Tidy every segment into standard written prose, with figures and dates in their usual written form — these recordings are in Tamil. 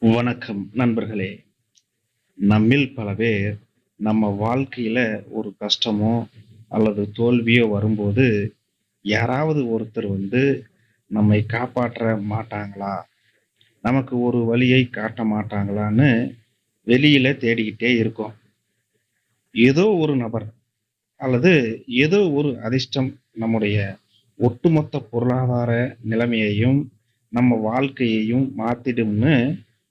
வணக்கம் நண்பர்களே. நம்மில் பல பேர் நம்ம வாழ்க்கையில ஒரு கஷ்டமோ அல்லது தோல்வியோ வரும்போது, யாராவது ஒருத்தர் நம்மை காப்பாற்ற மாட்டாங்களா? நமக்கு ஒரு வழியை காட்ட மாட்டாங்களான்னு வெளியில தேடிக்கிட்டே இருக்கோம். ஏதோ ஒரு நபர் அல்லது ஏதோ ஒரு அதிர்ஷ்டம் நம்முடைய ஒட்டுமொத்த பொருளாதார நிலைமையையும், நம்ம வாழ்க்கையையும் மாத்திடும்னு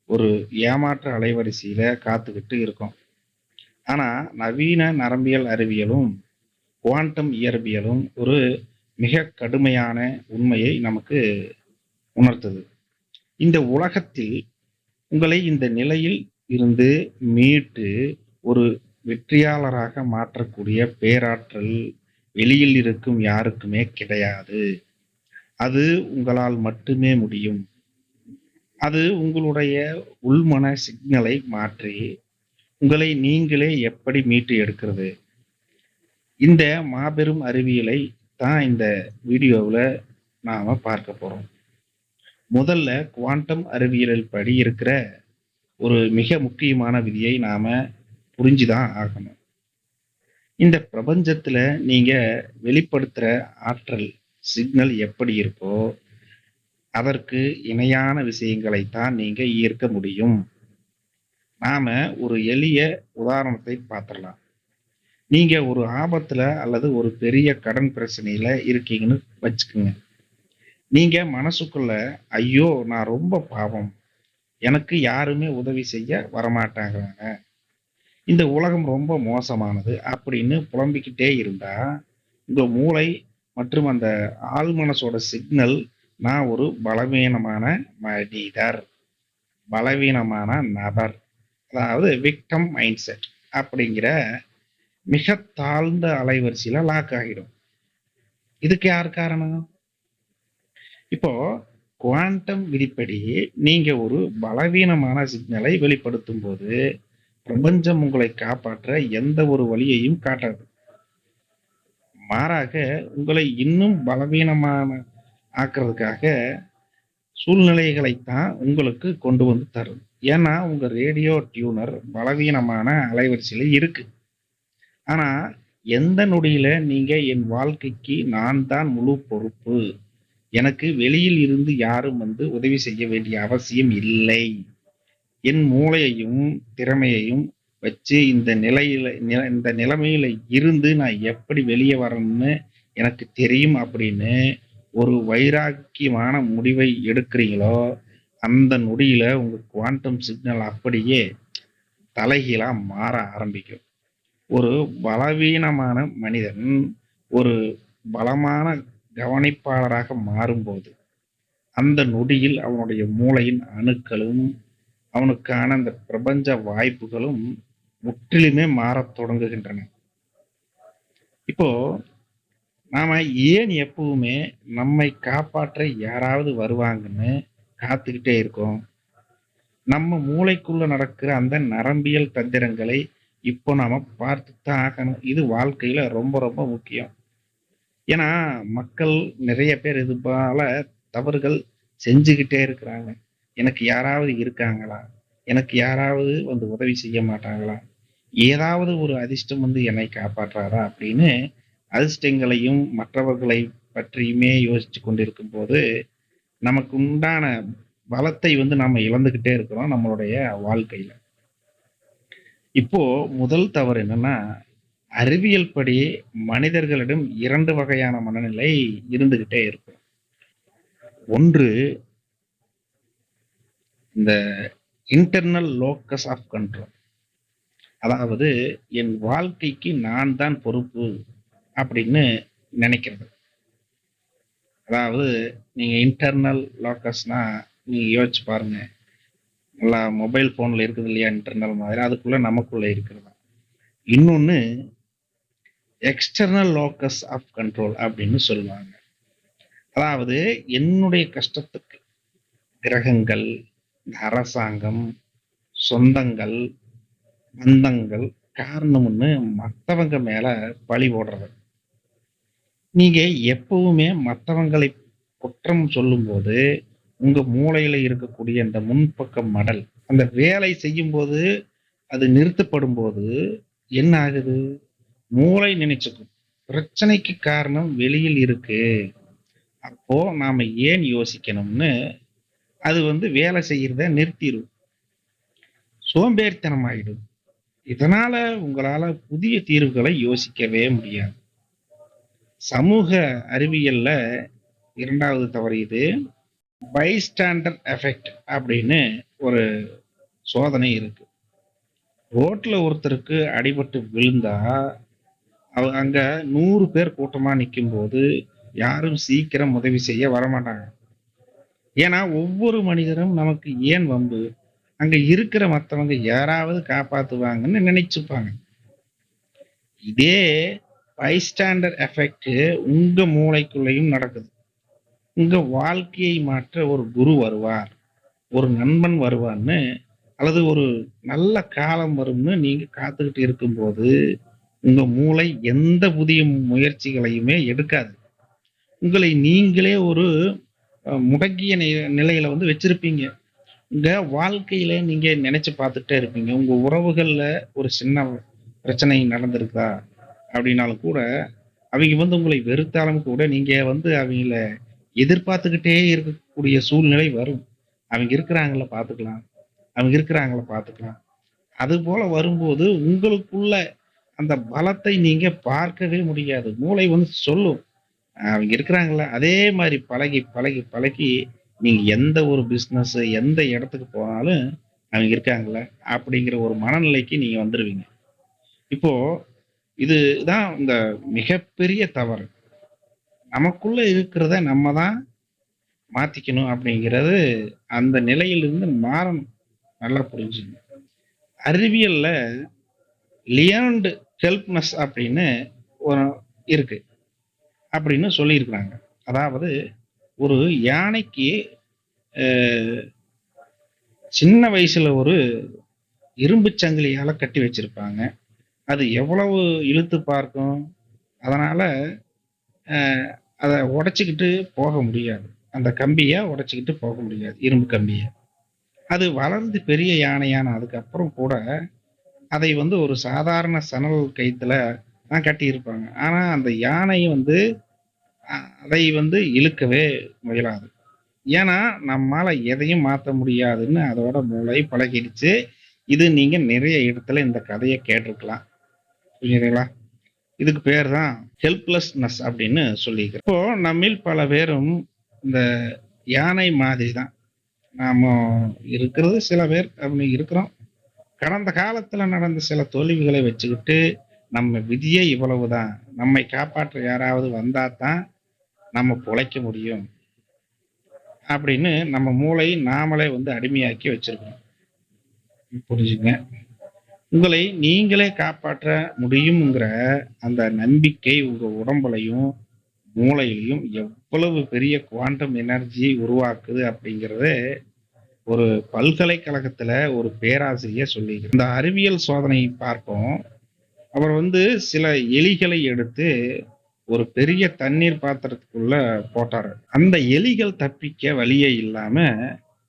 ஒரு ஏமாற்று அலைவரிசையில காத்துக்கிட்டு இருக்கோம். ஆனா, நவீன நரம்பியல் அறிவியலும், குவாண்டம் இயற்பியலும் ஒரு மிக கடுமையான உண்மையை நமக்கு உணர்த்துது. இந்த உலகத்தில் உங்களை இந்த நிலையில் இருந்து மீட்டு ஒரு வெற்றியாளராக மாற்றக்கூடிய பேராற்றல் வெளியில் இருக்கும் யாருக்குமே கிடையாது. அது உங்களால் மட்டுமே முடியும். அது உங்களுடைய உள்மன சிக்னலை மாற்றி, உங்களை நீங்களே எப்படி மீட்டு எடுக்கிறது? இந்த மாபெரும் அறிவியலை தான் இந்த வீடியோவுல நாம பார்க்க போறோம். முதல்ல குவாண்டம் அறிவியல் படி இருக்கிற ஒரு மிக முக்கியமான விதியை நாம புரிஞ்சு தான் ஆகணும். இந்த பிரபஞ்சத்துல நீங்க வெளிப்படுத்துற ஆற்றல் சிக்னல் எப்படி இருக்கோ, அதற்கு இணையான விஷயங்களைத் தான் நீங்க ஈர்க்க முடியும். நாம ஒரு எளிய உதாரணத்தை பார்த்துடலாம். நீங்க ஒரு ஆபத்துல அல்லது ஒரு பெரிய கடன் பிரச்சனையில இருக்கீங்கன்னு வச்சுக்கோங்க. நீங்க மனசுக்குள்ள, ஐயோ நான் ரொம்ப பாவம், எனக்கு யாருமே உதவி செய்ய வரமாட்டாங்கறாங்க, இந்த உலகம் ரொம்ப மோசமானது அப்படின்னு புலம்பிக்கிட்டே இருந்தா, உங்க மூளை மற்றும் அந்த ஆழ் மனசோட சிக்னல், நான் ஒரு பலவீனமான மனிதர், பலவீனமான நபர், அதாவது விக்டம் மைண்ட் செட் அப்படிங்கிற மிக தாழ்ந்த அலைவரிசையில லாக் ஆகிடும். இதுக்கு யார் காரணம்? இப்போ குவாண்டம் விதிப்படி நீங்க ஒரு பலவீனமான சிக்னலை வெளிப்படுத்தும் போது, பிரபஞ்சம் உங்களை காப்பாற்ற எந்த ஒரு வழியையும் காட்டாது. மாறாக உங்களை இன்னும் பலவீனமான ஆக்குறதுக்காக சூழ்நிலைகளைத்தான் உங்களுக்கு கொண்டு வந்து தரும். ஏன்னா உங்க ரேடியோ டியூனர் பலவீனமான அலைவரிசையில இருக்கு. ஆனா எந்த நொடியில நீங்க என் வாழ்க்கைக்கு நான் தான் முழு பொறுப்பு, எனக்கு வெளியில் இருந்து யாரும் உதவி செய்ய வேண்டிய அவசியம் இல்லை, என் மூளையையும் திறமையையும் வச்சு இந்த நிலைமையில இருந்து நான் எப்படி வெளியே வரணும்னு எனக்கு தெரியும் அப்படின்னு ஒரு வைராக்கியமான முடிவை எடுக்கிறீங்களோ, அந்த நொடியில உங்க குவாண்டம் சிக்னல் அப்படியே தலைகீழா மாற ஆரம்பிக்கும். ஒரு பலவீனமான மனிதன் ஒரு பலமான கவனிப்பாளராக மாறும்போது, அந்த நொடியில் அவனுடைய மூளையின் அணுக்களும் அவனுக்கான அந்த பிரபஞ்ச வாய்ப்புகளும் முற்றிலுமே மாறத் தொடங்குகின்றன. இப்போ நாம ஏன் எப்பவுமே நம்மை காப்பாற்ற யாராவது வருவாங்கன்னு காத்துக்கிட்டே இருக்கோம்? நம்ம மூளைக்குள்ள நடக்கிற அந்த நரம்பியல் தந்திரங்களை இப்போ நாம பார்த்துத்தான் ஆகணும். இது வாழ்க்கையில ரொம்ப ரொம்ப முக்கியம். ஏன்னா மக்கள் நிறைய பேர் இது போல தவறுகள் செஞ்சுக்கிட்டே இருக்கிறாங்க. எனக்கு யாராவது இருக்காங்களா? எனக்கு யாராவது உதவி செய்ய மாட்டாங்களா? ஏதாவது ஒரு அதிர்ஷ்டம் என்னை காப்பாற்றாதா? அப்படின்னு அதிர்ஷ்டங்களையும் மற்றவர்களை பற்றியுமே யோசிச்சு கொண்டிருக்கும் போது, நமக்கு உண்டான பலத்தை நாம இழந்துகிட்டே இருக்கிறோம் நம்மளுடைய வாழ்க்கையில. இப்போ முதல் தவறு என்னன்னா, அறிவியல் படி மனிதர்களிடம் 2 வகையான மனநிலை இருந்துகிட்டே இருக்கும். ஒன்று, இந்த இன்டர்னல் லோக்கஸ் ஆஃப் கண்ட்ரோல். அதாவது என் வாழ்க்கைக்கு நான் தான் பொறுப்பு அப்படின்னு நினைக்கிறது. அதாவது நீங்க இன்டர்னல் லோக்கஸ்னா, நீங்க யோசிச்சு பாருங்க. நல்லா மொபைல் போன்ல இருக்குது இல்லையா இன்டர்னல் மாதிரி, அதுக்குள்ள நமக்குள்ள இருக்கிறது. இன்னொன்னு எக்ஸ்டர்னல் லோக்கஸ் ஆஃப் கண்ட்ரோல் அப்படின்னு சொல்லுவாங்க. அதாவது என்னுடைய கஷ்டத்துக்கு கிரகங்கள், அரசாங்கம், சொந்தங்கள், பந்தங்கள் காரணம்னு மத்தவங்க மேல பழி போடுறது. நீங்க எப்பவுமே மத்தவங்களை குற்றம் சொல்லும்போது, உங்க மூளையில இருக்கக்கூடிய இந்த முன்பக்க மடல் அந்த வேலை செய்யும்போது அது நிறுத்தப்படும்போது என்ன ஆகுது? மூளை நினைச்சுக்கும். பிரச்சனைக்கு காரணம் வெளியில் இருக்கு. அப்போ நாம ஏன் யோசிக்கணும்னு அது வேலை செய்யறத நிறுத்திரும். சோம்பேறித்தனம் ஆயிடும். இதனால உங்களால புதிய தீர்வுகளை யோசிக்கவே முடியாது. சமூக அறிவியல்ல 2வது தவறு இது. பைஸ்டாண்டர் எஃபெக்ட் அப்படின்னு ஒரு சோதனை இருக்கு. ரோட்ல ஒருத்தருக்கு அடிபட்டு விழுந்தா அங்க 100 பேர் கூட்டமா நிக்கும்போது யாரும் சீக்கிரம் உதவி செய்ய வரமாட்டாங்க. ஏன்னா ஒவ்வொரு மனிதரும் நமக்கு ஏன் வம்பு? அங்க இருக்கிற மத்தவங்க யாராவது காப்பாத்துவாங்கன்னு நினைச்சுப்பாங்க. இதே பைஸ்டாண்டர் எஃபெக்ட் உங்க மூளைக்குள்ளேயும் நடக்குது. உங்க வாழ்க்கையை மாற்ற ஒரு குரு வருவார், ஒரு நண்பன் வருவான்னு, அல்லது ஒரு நல்ல காலம் வரும்னு நீங்க காத்துக்கிட்டு இருக்கும்போது உங்க மூளை எந்த புதிய முயற்சிகளையுமே எடுக்காது. உங்களை நீங்களே ஒரு முடங்கிய நிலையில வச்சிருப்பீங்க. உங்க வாழ்க்கையில நீங்க நினைச்சு பார்த்துட்டே இருப்பீங்க. உங்க உறவுகள்ல ஒரு சின்ன பிரச்சனை நடந்திருக்கா அப்படின்னாலும் கூட, அவங்க உங்களை வெறுத்தாலும் கூட நீங்க அவங்கள எதிர்பார்த்துக்கிட்டே இருக்கக்கூடிய சூழ்நிலை வரும். அவங்க இருக்கிறாங்கள பார்த்துக்கலாம். அவங்க இருக்கிறாங்கள பார்த்துக்கலாம். அது போல வரும்போது உங்களுக்குள்ள அந்த பலத்தை நீங்க பார்க்கவே முடியாது. மூளை சொல்லும். அவங்க இருக்கிறாங்கல்ல. அதே மாரி பழகி, பழகி, பழகி நீங்க எந்த ஒரு பிசினஸ், எந்த இடத்துக்கு போனாலும் அவங்க இருக்காங்கல்ல, அப்படிங்கிற ஒரு மனநிலைக்கு நீங்க வந்துருவீங்க. இப்போ இதுதான் இந்த மிகப்பெரிய தவறு. நமக்குள்ள இருக்கிறத நம்ம தான் மாத்திக்கணும் அப்படிங்கிறது அந்த நிலையிலிருந்து மாறணும். நல்லா புரிஞ்சுக்கங்க. அறிவியல்ல லியர்ன்டு ஹெல்ப்னஸ் அப்படின்னு ஒரு இருக்கு. அப்படின்னு சொல்லியிருக்கிறாங்க. அதாவது ஒரு யானைக்கு சின்ன வயசுல ஒரு இரும்பு சங்கிலியால கட்டி வச்சிருப்பாங்க. அது எவ்வளவு இழுத்து பார்க்கும். அதனால அத உடைச்சுக்கிட்டு போக முடியாது. அந்த கம்பிய உடைச்சுக்கிட்டு போக முடியாது. இரும்பு கம்பிய. அது வளர்ந்து பெரிய யானையான அதுக்கப்புறம் கூட அதை ஒரு சாதாரண சணல் கயித்துல தான் கட்டியிருப்பாங்க. ஆனா அந்த யானை அதை இழுக்கவே முயலாது. ஏன்னா நம்மால எதையும் மாத்த முடியாதுன்னு அதோட மூளை பழகிடுச்சு. இது நீங்க நிறைய இடத்துல இந்த கதையை கேட்டிருக்கலாம். புரியுதுங்களா? இதுக்கு பேர் தான் ஹெல்ப்லெஸ்னஸ் அப்படின்னு சொல்லிக்கிறோம். இப்போ நம்மில் பல பேரும் இந்த யானை மாதிரி தான். நாம இருக்கிறது சில பேர் அப்படி இருக்கிறோம். கடந்த காலத்துல நடந்த சில தோல்விகளை வச்சுக்கிட்டு நம்ம விதியே இவ்வளவுதான், நம்மை காப்பாற்ற யாராவது வந்தா தான் நம்ம பொழைக்க முடியும் அப்படின்னு நம்ம மூளை நாமளே அடிமையாக்கி வச்சிருக்கோம். புரிஞ்சுங்க. உங்களை நீங்களே காப்பாற்ற முடியுங்கிற அந்த நம்பிக்கை உங்க உடம்புலையும் மூளையிலையும் எவ்வளவு பெரிய குவாண்டம் எனர்ஜி உருவாக்குது அப்படிங்கறத ஒரு பல்கலைக்கழகத்துல ஒரு பேராசிரியர் சொல்லியிருக்கிறார். இந்த அறிவியல் சோதனை பார்ப்போம். அவர் சில எலிகளை எடுத்து ஒரு பெரிய தண்ணீர் பாத்திரத்துக்குள்ள போட்டாரு. அந்த எலிகள் தப்பிக்க வழியே இல்லாம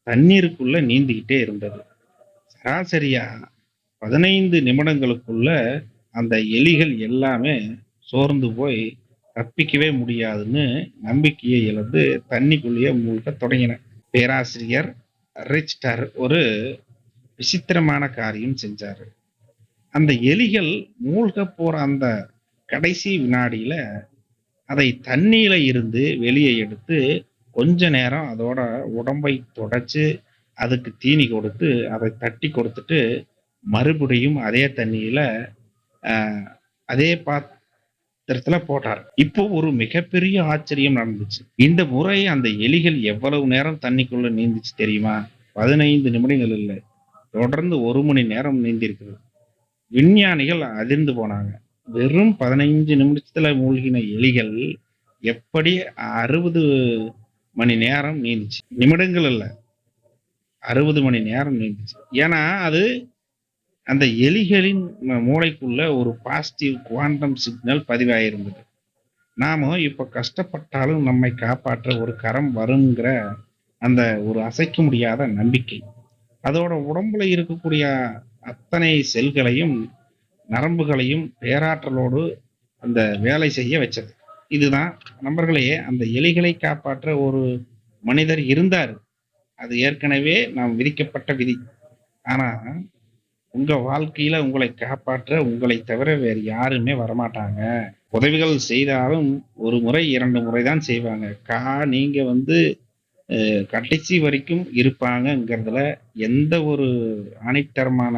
தண்ணீருக்குள்ள நீந்திக்கிட்டே இருந்தது. சராசரியா 15 நிமிடங்களுக்குள்ள அந்த எலிகள் எல்லாமே சோர்ந்து போய் தப்பிக்கவே முடியாதுன்னு நம்பிக்கையை இழந்து தண்ணிக்குள்ளேயே மூழ்க தொடங்கின. பேராசிரியர் ரிச்டர் ஒரு விசித்திரமான காரியம் செஞ்சாரு. அந்த எலிகள் மூழ்க போற அந்த கடைசி வினாடியில அதை தண்ணியில இருந்து வெளியே எடுத்து கொஞ்ச நேரம் அதோட உடம்பை தொடச்சு அதுக்கு தீனி கொடுத்து அதை தட்டி கொடுத்துட்டு மறுபடியும் அதே தண்ணியில அதே பாத்திரத்துல போட்டார். இப்போ ஒரு மிகப்பெரிய ஆச்சரியம் நடந்துச்சு. இந்த முறை அந்த எலிகள் எவ்வளவு நேரம் தண்ணிக்குள்ள நீந்துச்சு தெரியுமா? 15 நிமிடங்கள் இல்லை, தொடர்ந்து 1 மணி நேரம் நீந்தி இருக்குது. விஞ்ஞானிகள் அதிர்ந்து போனாங்க. வெறும் 15 நிமிடத்துல மூழ்கின எலிகள் எப்படி 60 மணி நேரம் நீந்துச்சு? நிமிடங்கள் இல்ல, 60 மணி நேரம் நீந்துச்சு. ஏன்னா அது அந்த எலிகளின் மூளைக்குள்ள ஒரு பாசிட்டிவ் குவாண்டம் சிக்னல் பதிவாயிருந்தது. நாம இப்ப கஷ்டப்பட்டாலும் நம்மை காப்பாற்ற ஒரு கரம் வருங்கிற அந்த ஒரு அசைக்க முடியாத நம்பிக்கை. அதோட உடம்புல இருக்கக்கூடிய அத்தனை செல்களையும், நரம்புகளையும் பேராற்றலோடு அந்த வேலை செய்ய வச்சது. இதுதான் நண்பர்களே, அந்த எலிகளை காப்பாற்ற ஒரு மனிதர் இருந்தாரு. அது ஏற்கனவே நாம் விதிக்கப்பட்ட விதி. ஆனா, உங்க வாழ்க்கையில உங்களை காப்பாற்ற உங்களைத் தவிர வேறு யாருமே வரமாட்டாங்க. உதவிகள் செய்தாலும் 1 முறை, 2 முறை தான் செய்வாங்க. நீங்க வந்து கடைசி வரைக்கும் இருப்பாங்கங்கிறதுல எந்த ஒரு ஆணித்தரமான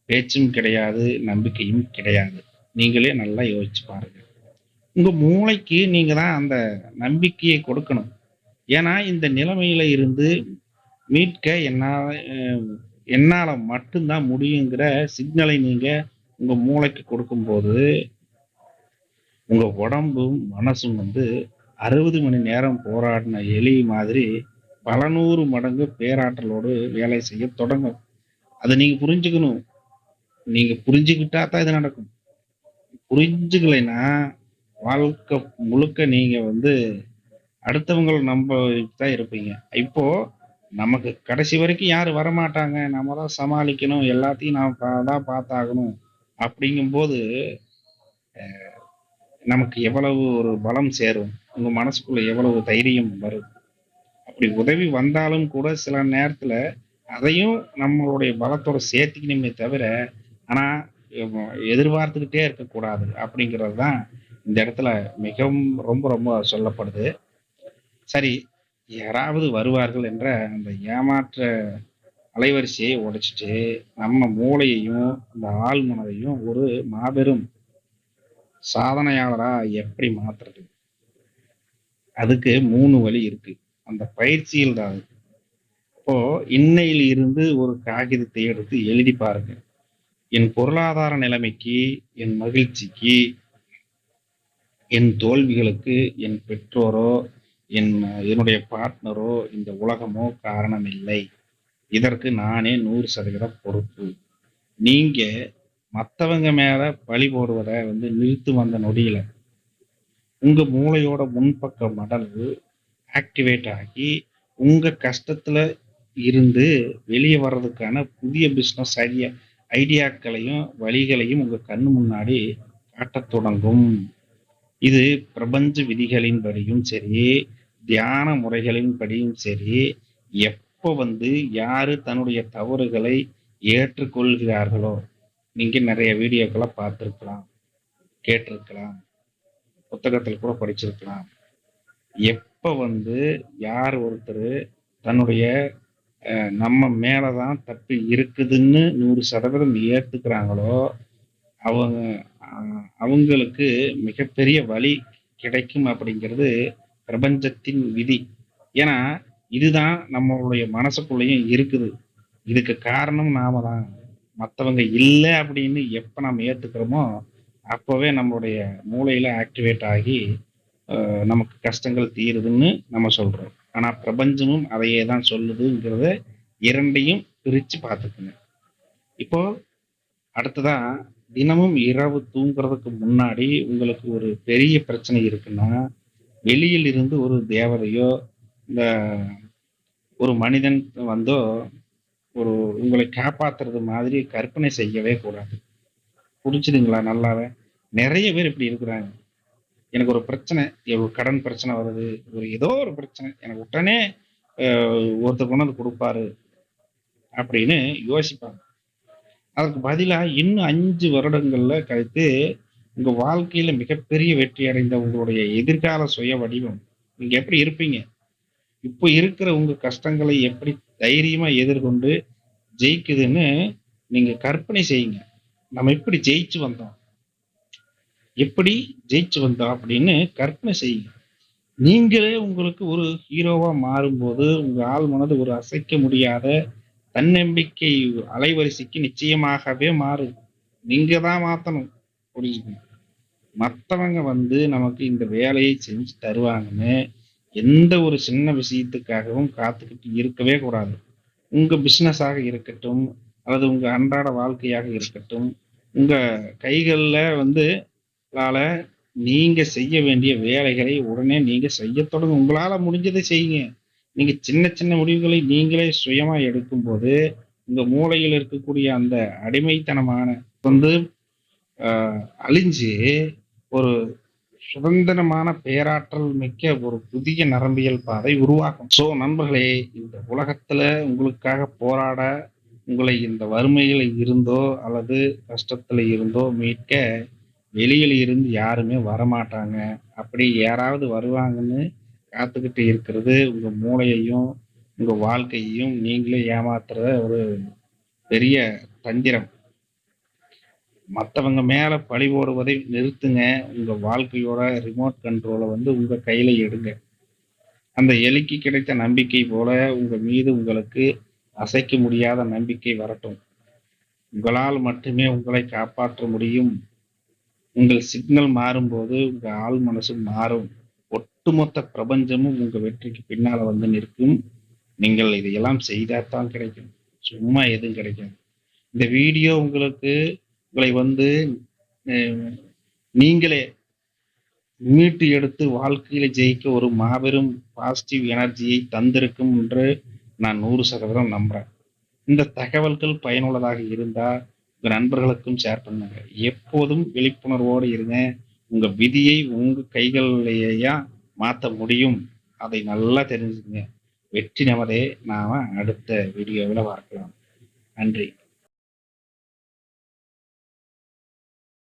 பேச்சும் கிடையாது, நம்பிக்கையும் கிடையாது. நீங்களே நல்லா யோசிச்சு பாருங்க. உங்க மூளைக்கு நீங்க தான் அந்த நம்பிக்கையை கொடுக்கணும். ஏன்னா, இந்த நிலைமையில இருந்து மீட்க என்னால மட்டும் தான் முடியுங்கிற சிக்னலை நீங்க உங்க மூளைக்கு கொடுக்கும்போது, உங்க உடம்பும், மனசும் வந்து 60 மணி நேரம் போராடின எலி மாதிரி பல 100 மடங்கு பேராற்றலோடு வேலை செய்யத் தொடங்கும். அத நீங்க புரிஞ்சுக்கணும். நீங்க புரிஞ்சுக்கிட்டா தான் இது நடக்கும். புரிஞ்சுக்கலைன்னா, வாழ்க்கை முழுக்க நீங்க வந்து அடுத்தவங்கள நம்பிட்டு தான் இருப்பீங்க. இப்போ நமக்கு கடைசி வரைக்கும் யாரும் வரமாட்டாங்க. நம்ம தான் சமாளிக்கணும். எல்லாத்தையும் நாம தான் பார்த்தாகணும். அப்படிங்கும்போது, நமக்கு எவ்வளவு ஒரு பலம் சேரும். உங்க மனசுக்குள்ள எவ்வளவு தைரியம் வரும். அப்படி உதவி வந்தாலும் கூட சில நேரத்துல அதையும் நம்மளுடைய பலத்தோட சேர்த்துக்கணுமே தவிர, ஆனா எதிர்பார்த்துக்கிட்டே இருக்கக்கூடாது. அப்படிங்கிறது தான் இந்த இடத்துல மிகவும் ரொம்ப ரொம்ப சொல்லப்படுது. சரி, யாராவது வருவார்கள் என்ற அந்த ஏமாற்ற அலைவரிசையை உடைச்சிட்டு, நம்ம மூளையையும், அந்த ஆழ் மனதையும் ஒரு மாபெரும் சாதனையாளரா எப்படி மாத்துறது? அதுக்கு 3 வழி இருக்கு. அந்த பயிற்சியில் தான். இப்போ இன்னையில் இருந்து ஒரு காகிதத்தை எடுத்து எழுதி பாருங்க. என் பொருளாதார நிலைமைக்கு, என் மகிழ்ச்சிக்கு, என் தோல்விகளுக்கு என் பெற்றோரோ, என்னுடைய பார்ட்னரோ, இந்த உலகமோ காரணம் இல்லை. இதற்கு நானே 100% பொறுப்பு. நீங்க மத்தவங்க மேல பழி போடுவத வந்து நிறுத்தும் அந்த நொடியில, உங்க மூளையோட முன்பக்க மடல் ஆக்டிவேட் ஆகி, உங்க கஷ்டத்துல இருந்து வெளிய வர்றதுக்கான புதிய பிசினஸ் ஐடியாக்களையும், வழிகளையும் உங்க கண்ணு முன்னாடி காட்டத் தொடங்கும். இது பிரபஞ்ச விதிகளின்படியும் சரி, தியான முறைகளின்படியும் சரி, எப்ப வந்து யாரு தன்னுடைய தவறுகளை ஏற்றுக்கொள்கிறார்களோ, நீங்க நிறைய வீடியோக்கள பார்த்திருக்கலாம், கேட்டிருக்கலாம், புத்தகத்துல கூட படிச்சிருக்கலாம். எப்ப வந்து யார் ஒருத்தரு தன்னுடைய நம்ம மேல தான் தப்பு இருக்குதுன்னு 100% ஏத்துக்கிறாங்களோ, அவங்க அவங்களுக்கு மிகப்பெரிய வழி கிடைக்கும் அப்படிங்கிறது பிரபஞ்சத்தின் விதி. ஏன்னா, இதுதான் நம்மளுடைய மனசுக்குள்ளேயும் இருக்குது. இதுக்கு காரணம் நாம தான். மத்தவங்க இல்ல அப்படின்னு எப்ப நம்ம ஏத்துக்கிறோமோ, அப்பவே நம்மளுடைய மூளையில ஆக்டிவேட் ஆகி, நமக்கு கஷ்டங்கள் தீருதுன்னு நம்ம சொல்றோம். ஆனா பிரபஞ்சமும் அதையே தான் சொல்லுதுங்கிறத 2யும் பிரிச்சு பார்த்துக்கங்க. இப்போ அடுத்ததா, தினமும் இரவு தூங்குறதுக்கு முன்னாடி உங்களுக்கு ஒரு பெரிய பிரச்சனை இருக்குன்னா, வெளியில் இருந்து ஒரு தேவதையோ, இந்த ஒரு மனிதன் வந்தோ, ஒரு உங்களை காப்பாத்துறது மாதிரி கற்பனை செய்யவே கூடாது. புரிஞ்சுதுங்களா நல்லாவே? நெறைய பேர் இப்படி இருக்கிறாங்க. எனக்கு ஒரு பிரச்சனை, ஒரு கடன் பிரச்சனை வருது, ஏதோ ஒரு பிரச்சனை. எனக்கு உடனே ஒருத்தர் கொண்டு வந்து குடுப்பாரு அப்படின்னு யோசிப்பாங்க. அதற்கு பதிலா இன்னும் 5 வருடங்கள்ல கழித்து, உங்க வாழ்க்கையில மிகப்பெரிய வெற்றி அடைந்த உங்களுடைய எதிர்கால சுய வடிவம், நீங்க எப்படி இருப்பீங்க? இப்போ இருக்கிற உங்க கஷ்டங்களை எப்படி தைரியமா எதிர்கொண்டு ஜெயிக்குதுன்னு நீங்க கற்பனை செய்யுங்க. நம்ம எப்படி ஜெயிச்சு வந்தோம்? எப்படி ஜெயிச்சு வந்தோம் அப்படின்னு கற்பனை செய்யுங்க. நீங்களே உங்களுக்கு ஒரு ஹீரோவா மாறும்போது, உங்க ஆழ் மனது ஒரு அசைக்க முடியாத தன்னம்பிக்கை அலைவரிசைக்கு நிச்சயமாகவே மாறும். நீங்க தான் மாத்தணும். புரிஞ்சுக்கணும். மத்தவங்க வந்து நமக்கு இந்த வேலையை செஞ்சு தருவாங்கன்னு எந்த ஒரு சின்ன விஷயத்துக்காகவும் காத்துக்கிட்டு இருக்கவே கூடாது. உங்க பிசினஸாக இருக்கட்டும், அல்லது உங்க அன்றாட வாழ்க்கையாக இருக்கட்டும், உங்க கைகள்ல வந்து லால நீங்க செய்ய வேண்டிய வேலைகளை உடனே நீங்க செய்யத் தொடங்குங்க. உங்களால முடிஞ்சதை செய்யுங்க. நீங்க சின்ன சின்ன முடிவுகளை நீங்களே சுயமா எடுக்கும்போது, உங்க மூளையில் இருக்கக்கூடிய அந்த அடிமைத்தனமான வந்து அழிஞ்சு ஒரு சுதந்திரமான பேராற்றல் மிக்க ஒரு புதிய நரம்பியல் பாதை உருவாகும். ஸோ நண்பர்களே, இந்த உலகத்துல உங்களுக்காக போராட, உங்களை இந்த வறுமையில இருந்தோ அல்லது கஷ்டத்துல இருந்தோ மீட்க வெளியில இருந்து யாருமே வரமாட்டாங்க. அப்படி யாராவது வருவாங்கன்னு காத்துக்கிட்டு இருக்கிறது உங்க மூளையையும், உங்க வாழ்க்கையையும் நீங்களே ஏமாத்துற ஒரு பெரிய தந்திரம். மத்தவங்க மேல பழி போடுவதை நிறுத்துங்க. உங்க வாழ்க்கையோட ரிமோட் கண்ட்ரோல வந்து உங்க கையில எடுங்க. அந்த எலிக்கு கிடைத்த நம்பிக்கை போல உங்க மீது உங்களுக்கு அசைக்க முடியாத நம்பிக்கை வரட்டும். உங்களால் மட்டுமே உங்களை காப்பாற்ற முடியும். உங்கள் சிக்னல் மாறும்போது உங்க ஆள் மனசு மாறும். ஒட்டுமொத்த பிரபஞ்சமும் உங்க வெற்றிக்கு பின்னால வந்து நிற்கும். நீங்கள் இதையெல்லாம் செய்தாதான் கிடைக்கும். சும்மா எதுவும் கிடைக்காது. இந்த வீடியோ உங்களுக்கு உங்களை வந்து அஹ், நீங்களே மீட்டு எடுத்து வாழ்க்கையில ஜெயிக்க ஒரு மாபெரும் பாசிட்டிவ் எனர்ஜியை தந்திருக்கும் என்று நான் 100% நம்புறேன். இந்த தகவல்கள் பயனுள்ளதாக இருந்தா உங்க நண்பர்களுக்கும் ஷேர் பண்ணுங்க. எப்போதும் விழிப்புணர்வோடு இருங்க. உங்க விதியை உங்க கைகள்லயா மாத்த முடியும். அதை நல்லா தெரிஞ்சுங்க. வெற்றி நமதே. நாம அடுத்த வீடியோவில் பார்க்கலாம். நன்றி.